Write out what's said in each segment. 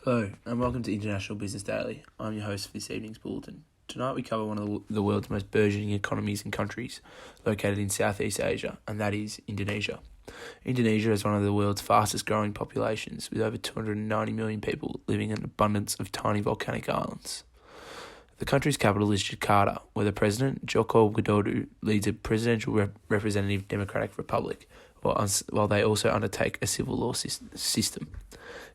Hello, and welcome to International Business Daily. I'm your host for this evening's bulletin. Tonight we cover one of the world's most burgeoning economies and countries located in Southeast Asia, and that is Indonesia. Indonesia is one of the world's fastest growing populations, with over 290 million people living in an abundance of tiny volcanic islands. The country's capital is Jakarta, where the president, Joko Widodo, leads a presidential representative democratic republic, while they also undertake a civil law system.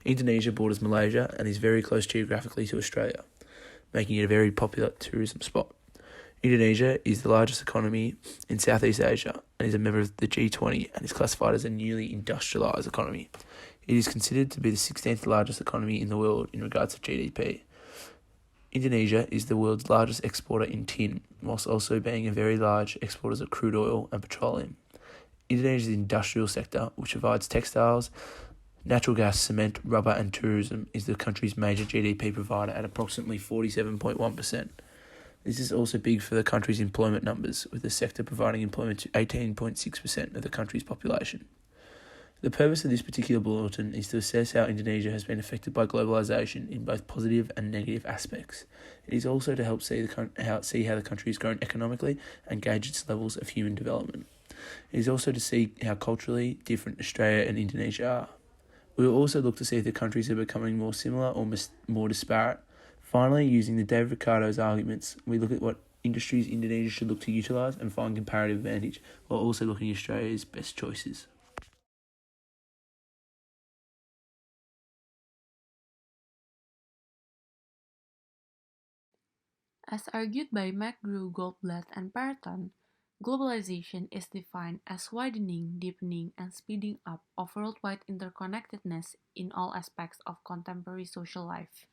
Indonesia borders Malaysia and is very close geographically to Australia, making it a very popular tourism spot. Indonesia is the largest economy in Southeast Asia and is a member of the G20 and is classified as a newly industrialised economy. It is considered to be the 16th largest economy in the world in regards to GDP. Indonesia is the world's largest exporter in tin, whilst also being a very large exporter of crude oil and petroleum. Indonesia's industrial sector, which provides textiles, natural gas, cement, rubber and tourism, is the country's major GDP provider at approximately 47.1%. This is also big for the country's employment numbers, with the sector providing employment to 18.6% of the country's population. The purpose of this particular bulletin is to assess how Indonesia has been affected by globalisation in both positive and negative aspects. It is also to help see how the country has grown economically and gauge its levels of human development. It is also to see how culturally different Australia and Indonesia are. We will also look to see if the countries are becoming more similar or more disparate. Finally, using the David Ricardo's arguments, we look at what industries Indonesia should look to utilise and find comparative advantage, while also looking at Australia's best choices. As argued by McGrew, Goldblatt, and Parton, globalization is defined as widening, deepening, and speeding up of worldwide interconnectedness in all aspects of contemporary social life.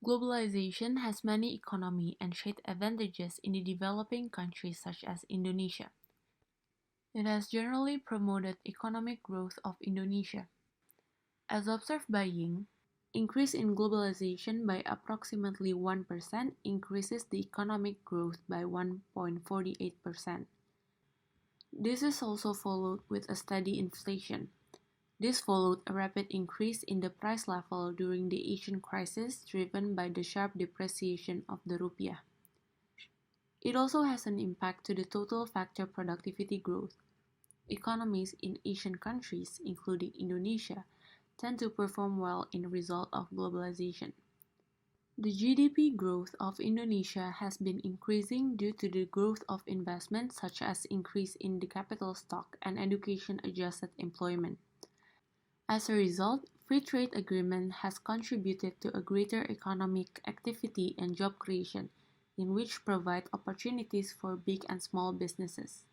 Globalization has many economic and trade advantages in the developing countries such as Indonesia. It has generally promoted economic growth of Indonesia. As observed by Ying, increase in globalization by approximately 1% increases the economic growth by 1.48%. This is also followed with a steady inflation. This followed a rapid increase in the price level during the Asian crisis driven by the sharp depreciation of the rupiah. It also has an impact to the total factor productivity growth. Economies in Asian countries, including Indonesia, tend to perform well in the result of globalization. The GDP growth of Indonesia has been increasing due to the growth of investment such as increase in the capital stock and education-adjusted employment. As a result, free trade agreement has contributed to a greater economic activity and job creation, in which provide opportunities for big and small businesses.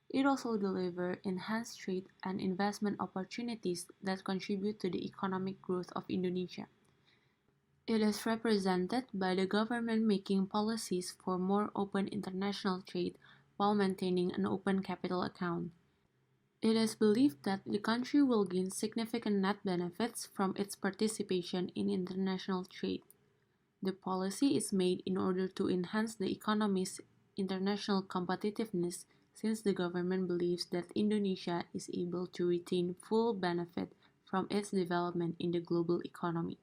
It also delivers enhanced trade and investment opportunities that contribute to the economic growth of Indonesia. It is represented by the government making policies for more open international trade while maintaining an open capital account. It is believed that the country will gain significant net benefits from its participation in international trade. The policy is made in order to enhance the economy's international competitiveness, since the government believes that Indonesia is able to retain full benefit from its development in the global economy.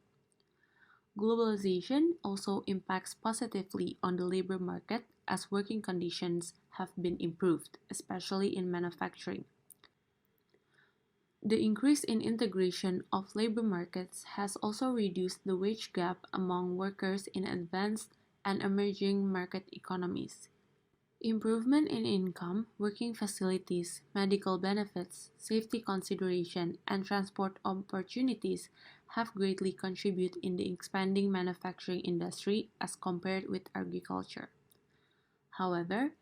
Globalization also impacts positively on the labor market as working conditions have been improved, especially in manufacturing. The increase in integration of labor markets has also reduced the wage gap among workers in advanced and emerging market economies. Improvement in income, working facilities, medical benefits, safety consideration, and transport opportunities have greatly contributed in the expanding manufacturing industry as compared with agriculture. However,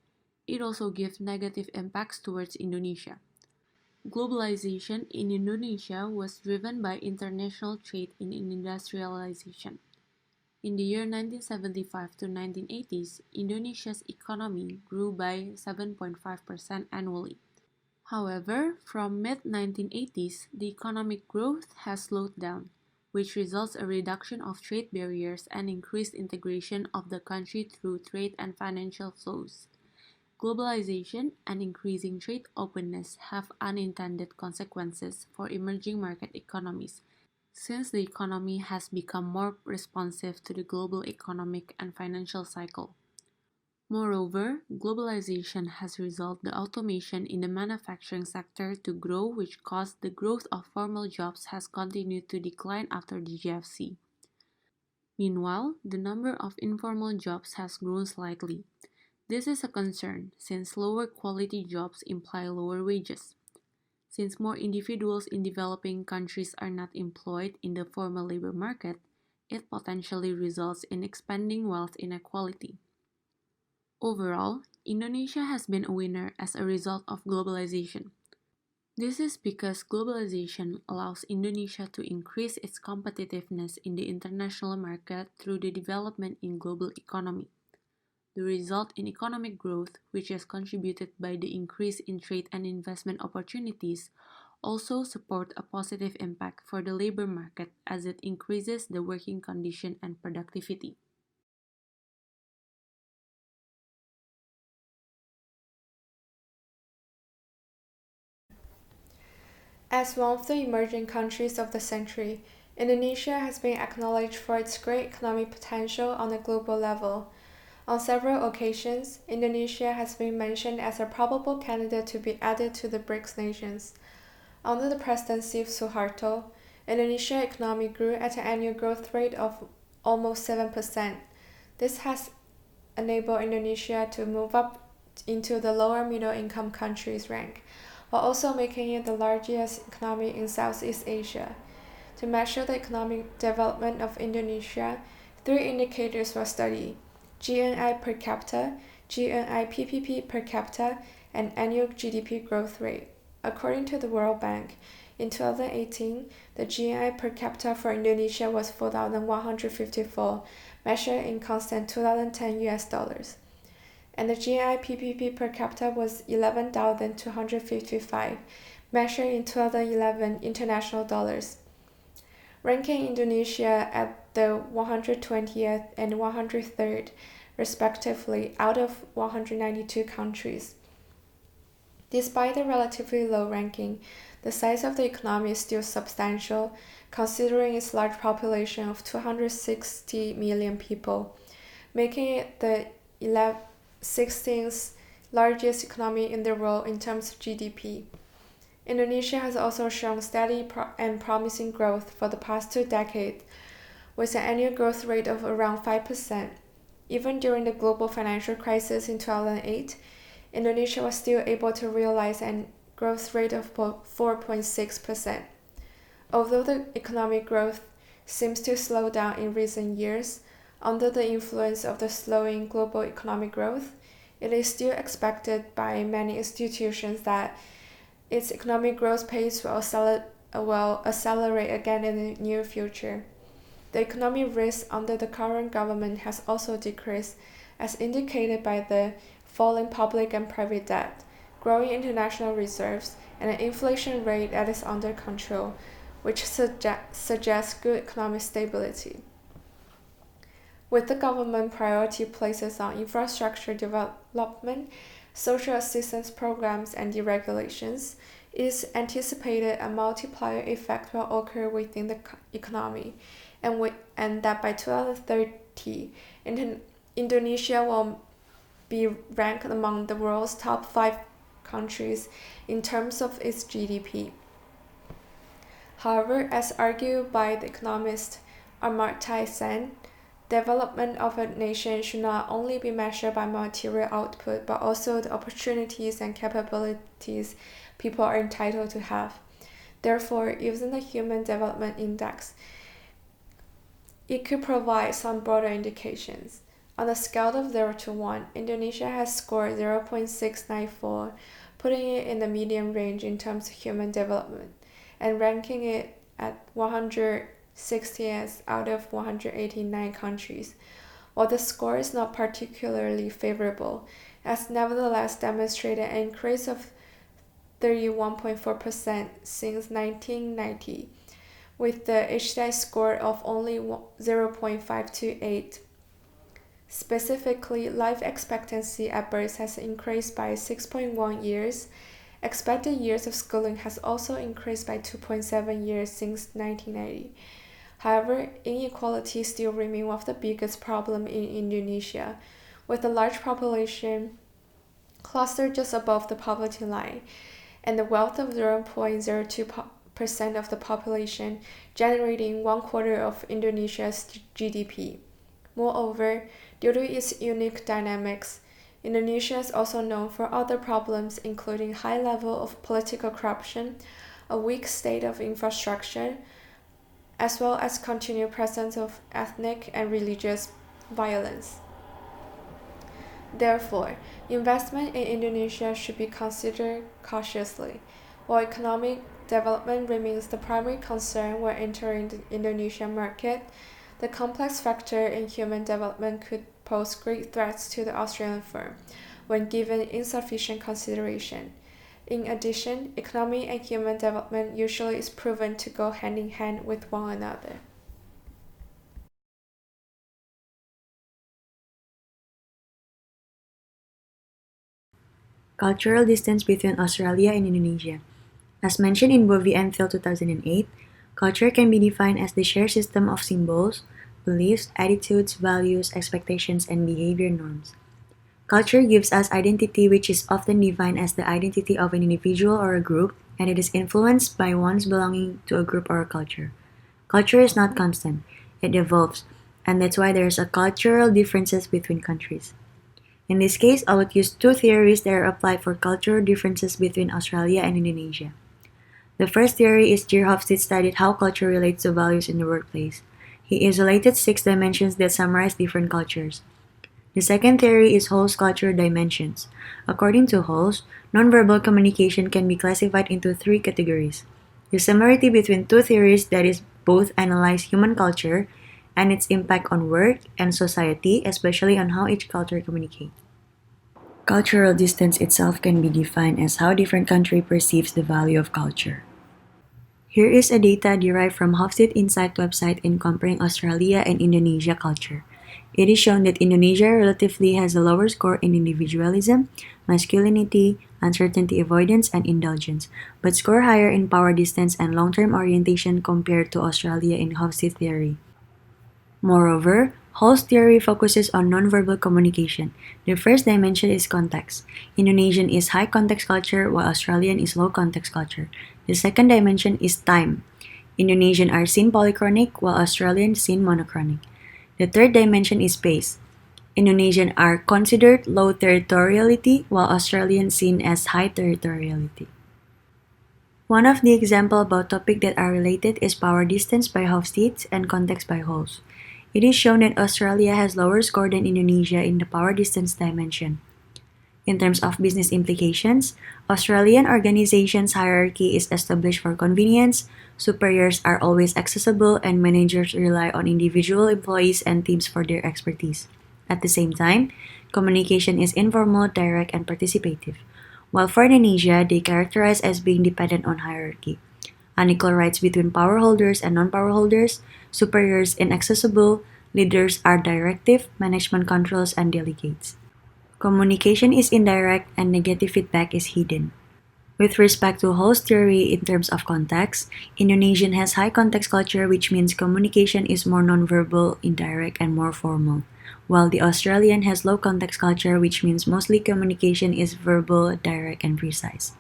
it also gives negative impacts towards Indonesia. Globalization in Indonesia was driven by international trade in industrialization. In the year 1975 to 1980s, Indonesia's economy grew by 7.5% annually. However, from mid-1980s, the economic growth has slowed down, which results a reduction of trade barriers and increased integration of the country through trade and financial flows. Globalization and increasing trade openness have unintended consequences for emerging market economies, since the economy has become more responsive to the global economic and financial cycle. Moreover, globalization has resulted the automation in the manufacturing sector to grow, which caused the growth of formal jobs has continued to decline after the GFC. Meanwhile, the number of informal jobs has grown slightly. This is a concern since lower quality jobs imply lower wages. Since more individuals in developing countries are not employed in the formal labor market, it potentially results in expanding wealth inequality. Overall, Indonesia has been a winner as a result of globalization. This is because globalization allows Indonesia to increase its competitiveness in the international market through the development in global economy. The result in economic growth, which is contributed by the increase in trade and investment opportunities, also support a positive impact for the labor market as it increases the working condition and productivity. As one of the emerging countries of the century, Indonesia has been acknowledged for its great economic potential on a global level. On several occasions, Indonesia has been mentioned as a probable candidate to be added to the BRICS nations. Under the presidency of Suharto, Indonesia's economy grew at an annual growth rate of almost 7%. This has enabled Indonesia to move up into the lower middle income countries rank, while also making it the largest economy in Southeast Asia. To measure the economic development of Indonesia, three indicators were studied: GNI per capita, GNI PPP per capita, and annual GDP growth rate. According to the World Bank, in 2018, the GNI per capita for Indonesia was 4,154, measured in constant 2010 US dollars. And the GNI PPP per capita was 11,255, measured in 2011 international dollars, ranking Indonesia at the 120th and 103rd, respectively, out of 192 countries. Despite the relatively low ranking, the size of the economy is still substantial, considering its large population of 260 million people, making it the 16th largest economy in the world in terms of GDP. Indonesia has also shown steady and promising growth for the past 2 decades, with an annual growth rate of around 5%. Even during the global financial crisis in 2008, Indonesia was still able to realize a growth rate of 4.6%. Although the economic growth seems to slow down in recent years, under the influence of the slowing global economic growth, it is still expected by many institutions that its economic growth pace will accelerate again in the near future. The economic risk under the current government has also decreased, as indicated by the falling public and private debt, growing international reserves, and an inflation rate that is under control, which suggests good economic stability. With the government priority places on infrastructure development, social assistance programs, and deregulations, it is anticipated a multiplier effect will occur within the economy, and that by 2030, Indonesia will be ranked among the world's top 5 countries in terms of its GDP. However, as argued by the economist Amartya Sen, development of a nation should not only be measured by material output, but also the opportunities and capabilities people are entitled to have. Therefore, using the Human Development Index, it could provide some broader indications. On a scale of 0 to 1, Indonesia has scored 0.694, putting it in the medium range in terms of human development, and ranking it at 160th out of 189 countries. While the score is not particularly favorable, it has nevertheless demonstrated an increase of 31.4% since 1990, with the HDI score of only 0.528. Specifically, life expectancy at birth has increased by 6.1 years, Expected years of schooling has also increased by 2.7 years since 1990. However, inequality still remains one of the biggest problems in Indonesia, with a large population clustered just above the poverty line, and the wealth of 0.02% of the population, generating one quarter of Indonesia's GDP. Moreover, due to its unique dynamics, Indonesia is also known for other problems including high level of political corruption, a weak state of infrastructure, as well as continued presence of ethnic and religious violence. Therefore, investment in Indonesia should be considered cautiously. While economic development remains the primary concern when entering the Indonesian market, the complex factor in human development could pose great threats to the Australian firm when given insufficient consideration. In addition, economy and human development usually is proven to go hand in hand with one another. Cultural distance between Australia and Indonesia. As mentioned in Bovie and Phil 2008, culture can be defined as the shared system of symbols, beliefs, attitudes, values, expectations, and behavior norms. Culture gives us identity, which is often defined as the identity of an individual or a group, and it is influenced by one's belonging to a group or a culture. Culture is not constant, it evolves, and that's why there's a cultural differences between countries. In this case, I would use two theories that are applied for cultural differences between Australia and Indonesia. The first theory is Geer Hofstede studied how culture relates to values in the workplace. He isolated 6 dimensions that summarize different cultures. The second theory is Hall's culture dimensions. According to Hall's, nonverbal communication can be classified into 3 categories. The similarity between two theories that is both analyze human culture and its impact on work and society, especially on how each culture communicates. Cultural distance itself can be defined as how different country perceives the value of culture. Here is a data derived from Hofstede Insight website in comparing Australia and Indonesia culture. It is shown that Indonesia relatively has a lower score in individualism, masculinity, uncertainty avoidance, and indulgence, but score higher in power distance and long-term orientation compared to Australia in Hofstede theory. Moreover, Hall's theory focuses on nonverbal communication. The first dimension is context. Indonesian is high context culture while Australian is low context culture. The second dimension is time. Indonesian are seen polychronic while Australian seen monochronic. The third dimension is space. Indonesian are considered low territoriality while Australian seen as high territoriality. One of the examples about topics that are related is power distance by Hofstede and context by Halls. It is shown that Australia has lower score than Indonesia in the power distance dimension. In terms of business implications, Australian organizations' hierarchy is established for convenience, superiors are always accessible, and managers rely on individual employees and teams for their expertise. At the same time, communication is informal, direct, and participative. While for Indonesia, they characterize as being dependent on hierarchy. Unequal rights between power holders and non-power holders, superiors inaccessible, leaders are directive, management controls, and delegates. Communication is indirect and negative feedback is hidden. With respect to Hall's theory in terms of context, Indonesian has high context culture, which means communication is more nonverbal, indirect, and more formal, while the Australian has low context culture, which means mostly communication is verbal, direct, and precise.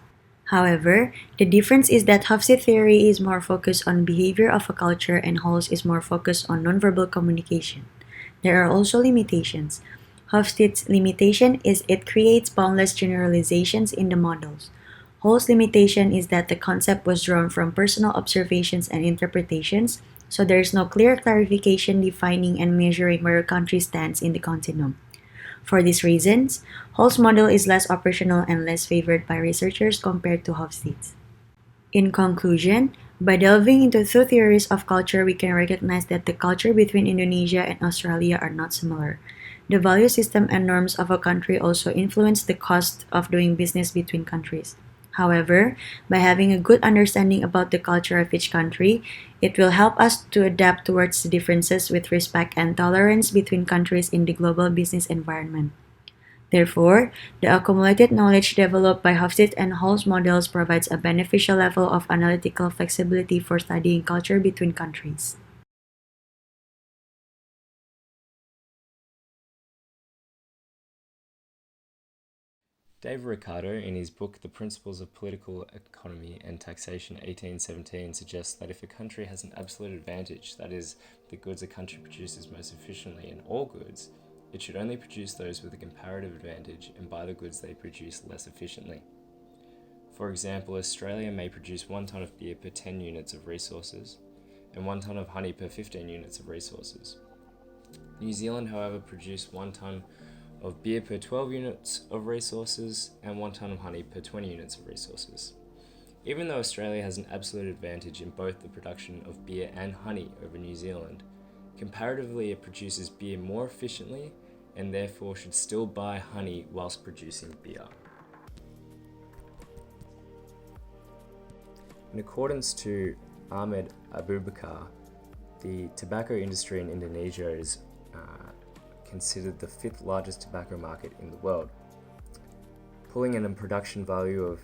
However, the difference is that Hofstede theory is more focused on behavior of a culture and Hall's is more focused on nonverbal communication. There are also limitations. Hofstede's limitation is it creates boundless generalizations in the models. Hall's limitation is that the concept was drawn from personal observations and interpretations, so there is no clear clarification defining and measuring where a country stands in the continuum. For these reasons, Hall's model is less operational and less favored by researchers compared to Hofstede's. In conclusion, by delving into two theories of culture, we can recognize that the culture between Indonesia and Australia are not similar. The value system and norms of a country also influence the cost of doing business between countries. However, by having a good understanding about the culture of each country, it will help us to adapt towards the differences with respect and tolerance between countries in the global business environment. Therefore, the accumulated knowledge developed by Hofstede and Hall's models provides a beneficial level of analytical flexibility for studying culture between countries. Dave Ricardo, in his book The Principles of Political Economy and Taxation 1817, suggests that if a country has an absolute advantage, that is, the goods a country produces most efficiently in all goods, it should only produce those with a comparative advantage and buy the goods they produce less efficiently. For example, Australia may produce 1 tonne of beer per 10 units of resources, and 1 tonne of honey per 15 units of resources. New Zealand, however, produced 1 tonne of beer per 12 units of resources and 1 tonne of honey per 20 units of resources. Even though Australia has an absolute advantage in both the production of beer and honey over New Zealand, comparatively it produces beer more efficiently and therefore should still buy honey whilst producing beer. In accordance to Ahmed Abubakar, the tobacco industry in Indonesia is considered the 5th largest tobacco market in the world, pulling in a production value of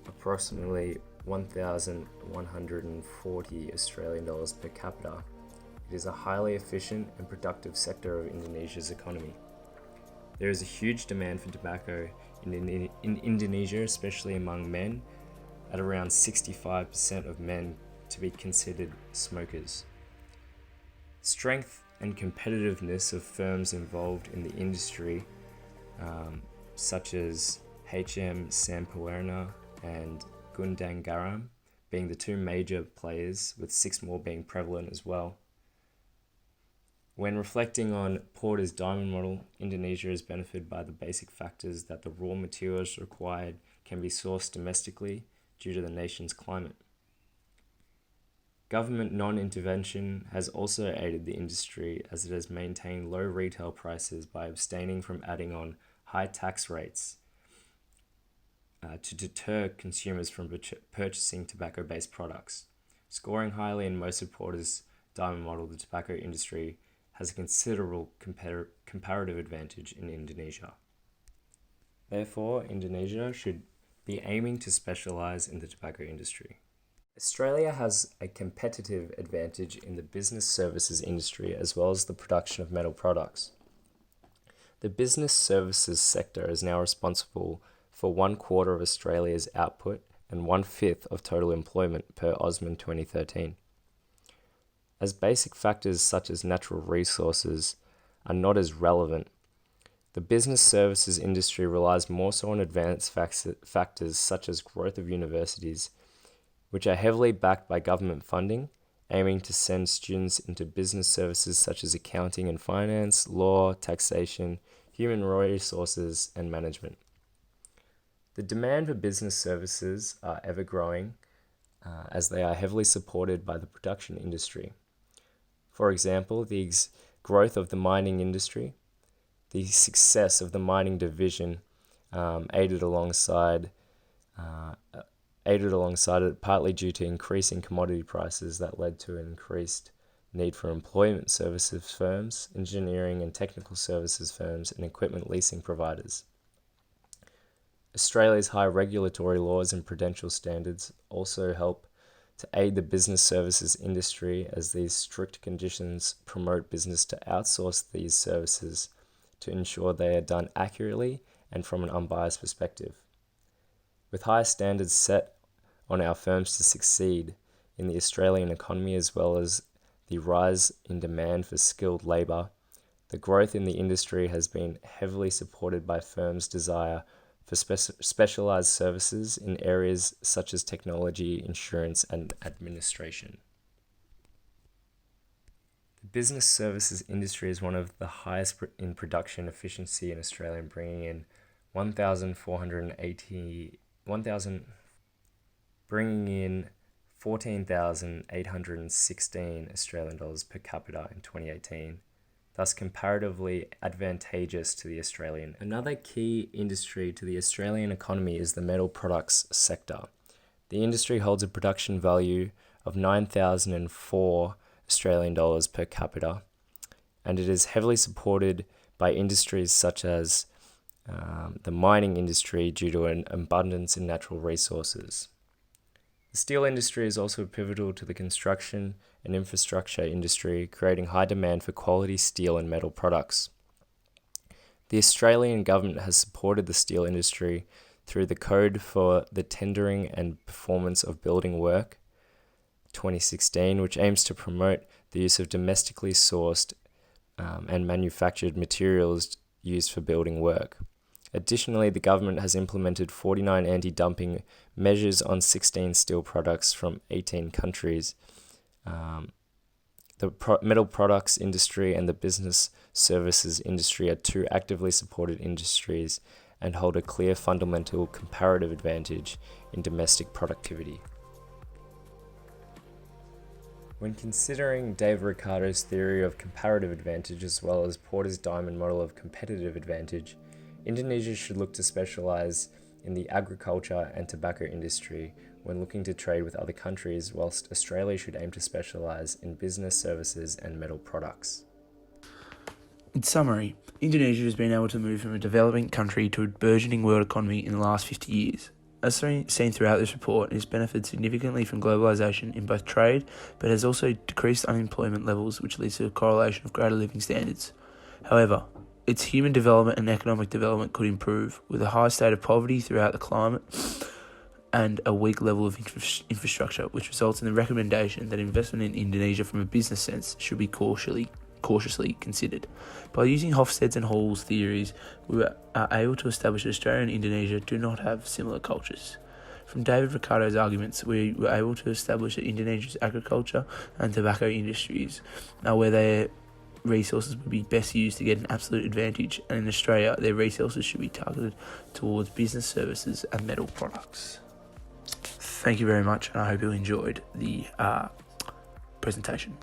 approximately 1,140 Australian dollars per capita. It is a highly efficient and productive sector of Indonesia's economy. There is a huge demand for tobacco in Indonesia, especially among men, at around 65% of men to be considered smokers. Strength and competitiveness of firms involved in the industry, such as HM Sampurna and Gundang Garam, being the 2 major players, with 6 more being prevalent as well. When reflecting on Porter's diamond model, Indonesia is benefited by the basic factors that the raw materials required can be sourced domestically due to the nation's climate. Government non-intervention has also aided the industry, as it has maintained low retail prices by abstaining from adding on high tax rates to deter consumers from purchasing tobacco-based products. Scoring highly in most of Porter's diamond model, the tobacco industry has a considerable comparative advantage in Indonesia. Therefore, Indonesia should be aiming to specialize in the tobacco industry. Australia has a competitive advantage in the business services industry as well as the production of metal products. The business services sector is now responsible for 1/4 of Australia's output and 1/5 of total employment per Osman 2013. As basic factors such as natural resources are not as relevant, the business services industry relies more so on advanced factors such as growth of universities, which are heavily backed by government funding, aiming to send students into business services such as accounting and finance, law, taxation, human resources, and management. The demand for business services are ever growing, as they are heavily supported by the production industry. For example, the growth of the mining industry, the success of the mining division aided alongside it partly due to increasing commodity prices that led to an increased need for employment services firms, engineering and technical services firms, and equipment leasing providers. Australia's high regulatory laws and prudential standards also help to aid the business services industry, as these strict conditions promote business to outsource these services to ensure they are done accurately and from an unbiased perspective. With high standards set on our firms to succeed in the Australian economy, as well as the rise in demand for skilled labour, the growth in the industry has been heavily supported by firms' desire for specialised services in areas such as technology, insurance, and administration. The business services industry is one of the highest in production efficiency in Australia, bringing in 14,816 Australian dollars per capita in 2018, thus comparatively advantageous to the Australian. Another key industry to the Australian economy is the metal products sector. The industry holds a production value of 9,004 Australian dollars per capita, and it is heavily supported by industries such as the mining industry due to an abundance in natural resources. The steel industry is also pivotal to the construction and infrastructure industry, creating high demand for quality steel and metal products. The Australian government has supported the steel industry through the Code for the Tendering and Performance of Building Work 2016, which aims to promote the use of domestically sourced and manufactured materials used for building work. Additionally, the government has implemented 49 anti-dumping measures on 16 steel products from 18 countries. The metal products industry and the business services industry are two actively supported industries and hold a clear fundamental comparative advantage in domestic productivity. When considering David Ricardo's theory of comparative advantage as well as Porter's diamond model of competitive advantage, Indonesia should look to specialize in the agriculture and tobacco industry when looking to trade with other countries, whilst Australia should aim to specialize in business services and metal products. In summary, Indonesia has been able to move from a developing country to a burgeoning world economy in the last 50 years. As seen throughout this report, it has benefited significantly from globalisation in both trade, but has also decreased unemployment levels, which leads to a correlation of greater living standards. However, its human development and economic development could improve, with a high state of poverty throughout the climate and a weak level of infrastructure, which results in the recommendation that investment in Indonesia from a business sense should be cautiously considered. By using Hofstede's and Hall's theories, we are able to establish that Australia and Indonesia do not have similar cultures. From David Ricardo's arguments, we were able to establish that Indonesia's agriculture and tobacco industries are where their resources would be best used to get an absolute advantage, and in Australia, their resources should be targeted towards business services and metal products. Thank you very much, and I hope you enjoyed the presentation.